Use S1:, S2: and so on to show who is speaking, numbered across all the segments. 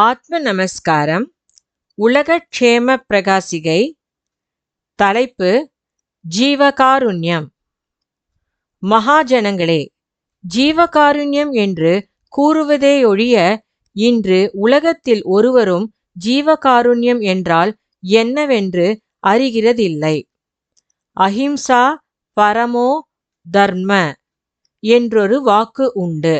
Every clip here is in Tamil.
S1: ஆத்ம நமஸ்காரம். உலகக்ஷேம பிரகாசிகை. தலைப்பு ஜீவகாருண்யம். மகாஜனங்களே, ஜீவகாருண்யம் என்று கூறுவதேயொழிய இன்று உலகத்தில் ஒருவரும் ஜீவகாருண்யம் என்றால் என்னவென்று அறிகிறதில்லை. அஹிம்சா பரமோ தர்ம என்றொரு வாக்கு உண்டு.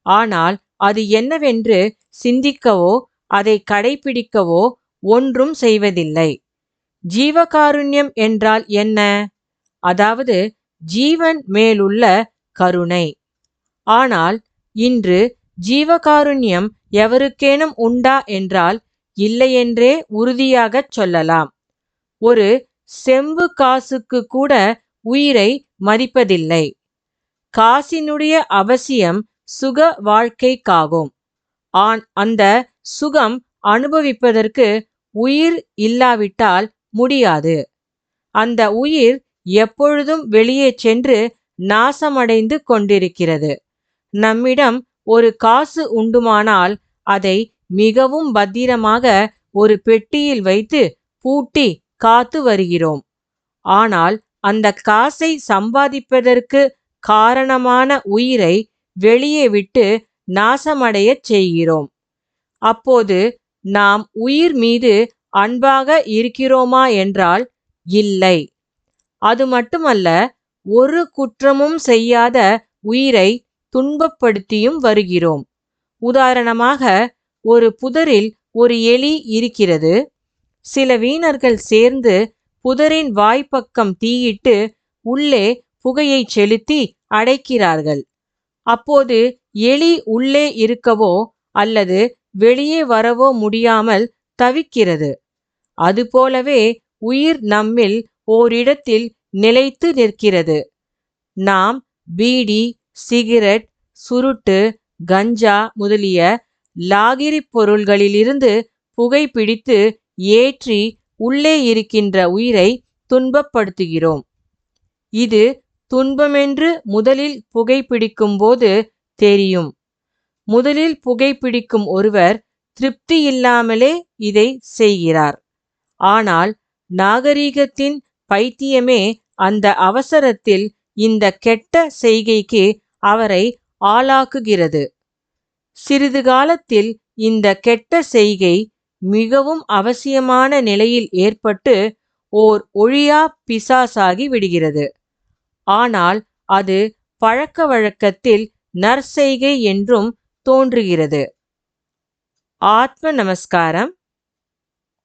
S1: ஆனால் அது என்னவென்று சிந்திக்கவோ அதை கடைப்பிடிக்கவோ ஒன்றும் செய்வதில்லை. ஜீவகாருண்யம் என்றால் என்ன? அதாவது ஜீவன் மேலுள்ள கருணை. ஆனால் இன்று ஜீவகாருண்யம் எவருக்கேனும் உண்டா என்றால் இல்லையென்றே உறுதியாகச் சொல்லலாம். ஒரு செம்பு காசுக்கு கூட உயிரை மதிப்பதில்லை. காசினுடைய அவசியம் சுக வாழ்க்கைக்காகும். அந்த சுகம் அனுபவிப்பதற்கு உயிர் இல்லாவிட்டால் முடியாது. அந்த உயிர் எப்பொழுதும் வெளியே சென்று நாசமடைந்து கொண்டிருக்கிறது. நம்மிடம் ஒரு காசு உண்டுமானால் அதை மிகவும் பத்திரமாக ஒரு பெட்டியில் வைத்து பூட்டி காத்து வருகிறோம். ஆனால் அந்த காசை சம்பாதிப்பதற்கு காரணமான உயிரை வெளியே விட்டு நாசமடையச் செய்கிறோம். அப்போது நாம் உயிர் மீது அன்பாக இருக்கிறோமா என்றால் இல்லை. அது மட்டுமல்ல, ஒரு குற்றமும் செய்யாத உயிரை துன்பப்படுத்தியும் வருகிறோம். உதாரணமாக, ஒரு புதரில் ஒரு எலி இருக்கிறது. சில வீணர்கள் சேர்ந்து புதரின் வாய்ப்பக்கம் தீயிட்டு உள்ளே புகையை செலுத்தி அடைக்கிறார்கள். அப்போது எலி உள்ளே இருக்கவோ அல்லது வெளியே வரவோ முடியாமல் தவிக்கிறது. அதுபோலவே உயிர் நம்மில் ஓரிடத்தில் நிலைத்து நிற்கிறது. நாம் பீடி, சிகரெட், சுருட்டு, கஞ்சா முதலிய லாகிரி பொருள்களிலிருந்து புகைப்பிடித்து ஏற்றி உள்ளே இருக்கின்ற உயிரை துன்பப்படுத்துகிறோம். இது துன்பமென்று முதலில் புகைப்பிடிக்கும் போது தெரியும். முதலில் புகைப்பிடிக்கும் ஒருவர் திருப்தி இல்லாமலே இதை செய்கிறார். ஆனால் நாகரிகத்தின் பைத்தியமே அந்த அவசரத்தில் இந்த கெட்ட செய்கைக்கு அவரை ஆளாக்குகிறது. சிறிது காலத்தில் இந்த கெட்ட செய்கை மிகவும் அவசியமான நிலையில் ஏற்பட்டு ஓர் ஒழியா பிசாசாகி விடுகிறது. ஆனால் அது பழக்க வழக்கத்தில் நற்செய்கை என்றும் தோன்றுகிறது. ஆத்ம நமஸ்காரம்.